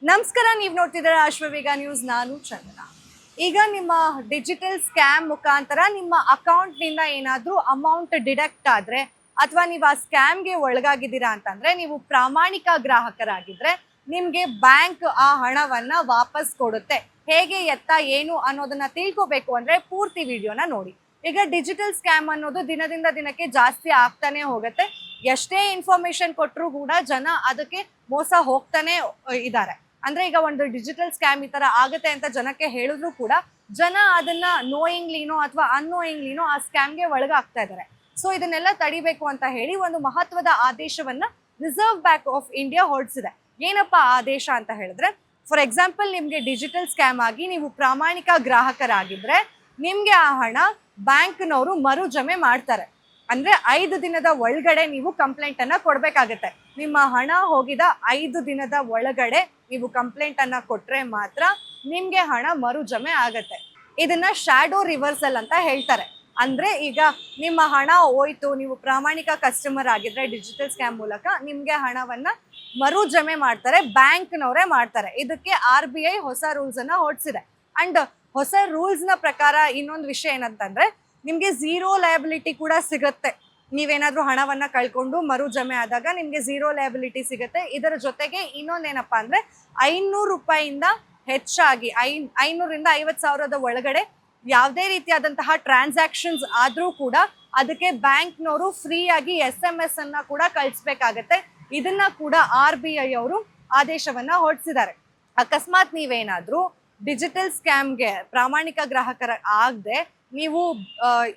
ನಮಸ್ಕಾರ, ನೀವು ನೋಡ್ತಿದ್ದೀರಾ ಅಶ್ವವೇಗ ನ್ಯೂಸ್. ನಾನು ಚಂದನ. ಈಗ ನಿಮ್ಮ ಡಿಜಿಟಲ್ ಸ್ಕ್ಯಾಮ್ ಮುಖಾಂತರ ನಿಮ್ಮ ಅಕೌಂಟ್ನಿಂದ ಏನಾದರೂ ಅಮೌಂಟ್ ಡಿಡಕ್ಟ್ ಆದರೆ ಅಥವಾ ನೀವು ಆ ಸ್ಕ್ಯಾಮ್ಗೆ ಒಳಗಾಗಿದ್ದೀರಾ ಅಂತಂದರೆ, ನೀವು ಪ್ರಾಮಾಣಿಕ ಗ್ರಾಹಕರಾಗಿದ್ದರೆ ನಿಮಗೆ ಬ್ಯಾಂಕ್ ಆ ಹಣವನ್ನು ವಾಪಸ್ ಕೊಡುತ್ತೆ. ಹೇಗೆ, ಎತ್ತ, ಏನು ಅನ್ನೋದನ್ನ ತಿಳ್ಕೋಬೇಕು ಅಂದರೆ ಪೂರ್ತಿ ವಿಡಿಯೋನ ನೋಡಿ. ಈಗ ಡಿಜಿಟಲ್ ಸ್ಕ್ಯಾಮ್ ಅನ್ನೋದು ದಿನದಿಂದ ದಿನಕ್ಕೆ ಜಾಸ್ತಿ ಆಗ್ತಾನೆ ಹೋಗುತ್ತೆ. ಎಷ್ಟೇ ಇನ್ಫಾರ್ಮೇಶನ್ ಕೊಟ್ಟರು ಕೂಡ ಜನ ಅದಕ್ಕೆ ಮೋಸ ಹೋಗ್ತಾನೆ ಇದ್ದಾರೆ. ಅಂದ್ರೆ ಈಗ ಒಂದು ಡಿಜಿಟಲ್ ಸ್ಕ್ಯಾಮ್ ಈ ತರ ಆಗುತ್ತೆ ಅಂತ ಜನಕ್ಕೆ ಹೇಳಿದ್ರು ಕೂಡ ಜನ ಅದನ್ನ ನೋಯಿಂಗ್ಲಿನೋ ಅಥವಾ ಅನ್ನೋಯಿಂಗ್ಲಿನೋ ಆ ಸ್ಕ್ಯಾಮ್ಗೆ ಒಳಗಾಗ್ತಾ ಇದ್ದಾರೆ. ಸೊ ಇದನ್ನೆಲ್ಲ ತಡಿಬೇಕು ಅಂತ ಹೇಳಿ ಒಂದು ಮಹತ್ವದ ಆದೇಶವನ್ನ ರಿಸರ್ವ್ ಬ್ಯಾಂಕ್ ಆಫ್ ಇಂಡಿಯಾ ಹೊರಡಿಸಿದೆ. ಏನಪ್ಪಾ ಆದೇಶ ಅಂತ ಹೇಳಿದ್ರೆ, ಫಾರ್ ಎಕ್ಸಾಂಪಲ್ ನಿಮ್ಗೆ ಡಿಜಿಟಲ್ ಸ್ಕ್ಯಾಮ್ ಆಗಿ ನೀವು ಪ್ರಾಮಾಣಿಕ ಗ್ರಾಹಕರಾಗಿದ್ರೆ ನಿಮ್ಗೆ ಆ ಹಣ ಬ್ಯಾಂಕ್ನವರು ಮರು ಜಮೆ ಮಾಡ್ತಾರೆ. ಅಂದ್ರೆ 5 ದಿನದ ಒಳಗಡೆ ನೀವು ಕಂಪ್ಲೇಂಟ್ ಅನ್ನ ಕೊಡ್ಬೇಕಾಗತ್ತೆ. ನಿಮ್ಮ ಹಣ ಹೋಗಿದ 5 ದಿನದ ಒಳಗಡೆ ನೀವು ಕಂಪ್ಲೇಂಟ್ ಅನ್ನ ಕೊಟ್ರೆ ಮಾತ್ರ ನಿಮ್ಗೆ ಹಣ ಮರು ಜಮೆ ಆಗತ್ತೆ. ಇದನ್ನ ಶ್ಯಾಡೋ ರಿವರ್ಸಲ್ ಅಂತ ಹೇಳ್ತಾರೆ. ಅಂದ್ರೆ ಈಗ ನಿಮ್ಮ ಹಣ ಹೋಯ್ತು, ನೀವು ಪ್ರಾಮಾಣಿಕ ಕಸ್ಟಮರ್ ಆಗಿದ್ರೆ ಡಿಜಿಟಲ್ ಸ್ಕ್ಯಾಮ್ ಮೂಲಕ ನಿಮ್ಗೆ ಹಣವನ್ನ ಮರು ಜಮೆ ಮಾಡ್ತಾರೆ, ಬ್ಯಾಂಕ್ನವರೇ ಮಾಡ್ತಾರೆ. ಇದಕ್ಕೆ RBI ಹೊಸ ರೂಲ್ಸ್ ಅನ್ನ ಹೊರಡಿಸಿದೆ. ಅಂಡ್ ಹೊಸ ರೂಲ್ಸ್ ನ ಪ್ರಕಾರ ಇನ್ನೊಂದು ವಿಷಯ ಏನಂತಂದ್ರೆ, ನಿಮ್ಗೆ ಝೀರೋ ಲಯಬಿಲಿಟಿ ಕೂಡ ಸಿಗುತ್ತೆ. ನೀವೇನಾದ್ರೂ ಹಣವನ್ನ ಕಳ್ಕೊಂಡು ಮರು ಜಮೆ ಆದಾಗ ನಿಮ್ಗೆ ಝೀರೋ ಲಯಬಿಲಿಟಿ ಸಿಗುತ್ತೆ. ಇದರ ಜೊತೆಗೆ ಇನ್ನೊಂದೇನಪ್ಪಾ ಅಂದ್ರೆ, 500 ರೂಪಾಯಿಯಿಂದ ಹೆಚ್ಚಾಗಿ 500ರಿಂದ 50,000ದ ಒಳಗಡೆ ಯಾವುದೇ ರೀತಿಯಾದಂತಹ ಟ್ರಾನ್ಸಾಕ್ಷನ್ಸ್ ಆದ್ರೂ ಕೂಡ ಅದಕ್ಕೆ ಬ್ಯಾಂಕ್ನವರು ಫ್ರೀ ಆಗಿ SMS ಅನ್ನ ಕೂಡ ಕಳಿಸ್ಬೇಕಾಗತ್ತೆ. ಇದನ್ನ ಕೂಡ RBI ಅವರು ಆದೇಶವನ್ನ ಹೊರಡಿಸಿದ್ದಾರೆ. ಅಕಸ್ಮಾತ್ ನೀವೇನಾದ್ರೂ ಡಿಜಿಟಲ್ ಸ್ಕ್ಯಾಮ್ಗೆ ಪ್ರಾಮಾಣಿಕ ಗ್ರಾಹಕರ ಆಗದೆ ನೀವು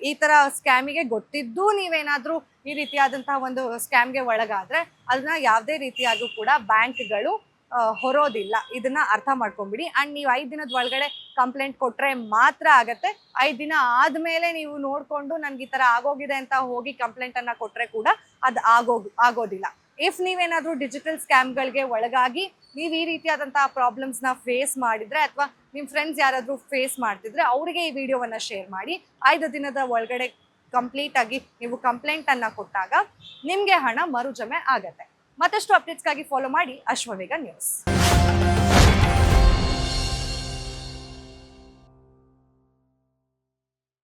ಈ ತರ ಸ್ಕ್ಯಾಮಿಗೆ ಗೊತ್ತಿದ್ದು ನೀವೇನಾದ್ರೂ ಈ ರೀತಿಯಾದಂತಹ ಒಂದು ಸ್ಕ್ಯಾಮ್ಗೆ ಒಳಗಾದ್ರೆ ಅದನ್ನ ಯಾವುದೇ ರೀತಿಯಾಗೂ ಕೂಡ ಬ್ಯಾಂಕ್ಗಳು ಹೊರೋದಿಲ್ಲ. ಇದನ್ನ ಅರ್ಥ ಮಾಡ್ಕೊಂಬಿಡಿ. ಅಂಡ್ ನೀವು 5 ದಿನದ ಒಳಗಡೆ ಕಂಪ್ಲೇಂಟ್ ಕೊಟ್ರೆ ಮಾತ್ರ ಆಗತ್ತೆ. 5 ದಿನ ಆದ್ಮೇಲೆ ನೀವು ನೋಡ್ಕೊಂಡು ನನ್ಗೆ ಈ ತರ ಆಗೋಗಿದೆ ಅಂತ ಹೋಗಿ ಕಂಪ್ಲೇಂಟ್ ಅನ್ನ ಕೊಟ್ರೆ ಕೂಡ ಅದು ಆಗೋದಿಲ್ಲ. ಇಫ್ ನೀವೇನಾದ್ರೂ ಡಿಜಿಟಲ್ ಸ್ಕ್ಯಾಮ್ಗಳಿಗೆ ಒಳಗಾಗಿ ನೀವು ಈ ರೀತಿಯಾದಂತಹ ಪ್ರಾಬ್ಲಮ್ಸ್ನ ಫೇಸ್ ಮಾಡಿದ್ರೆ ಅಥವಾ ನಿಮ್ಮ ಫ್ರೆಂಡ್ಸ್ ಯಾರಾದ್ರೂ ಫೇಸ್ ಮಾಡ್ತಿದ್ರೆ ಅವರಿಗೆ ಈ ವಿಡಿಯೋವನ್ನ ಶೇರ್ ಮಾಡಿ. 5 ದಿನದ ಒಳಗಡೆ ಕಂಪ್ಲೀಟ್ ಆಗಿ ನೀವು ಕಂಪ್ಲೇಂಟ್ ಅನ್ನ ಕೊಟ್ಟಾಗ ನಿಮ್ಗೆ ಹಣ ಮರು ಜಮೆ ಆಗತ್ತೆ. ಮತ್ತಷ್ಟು ಅಪ್ಡೇಟ್ಸ್ಗಾಗಿ ಫಾಲೋ ಮಾಡಿ ಅಶ್ವವೇಗ ನ್ಯೂಸ್.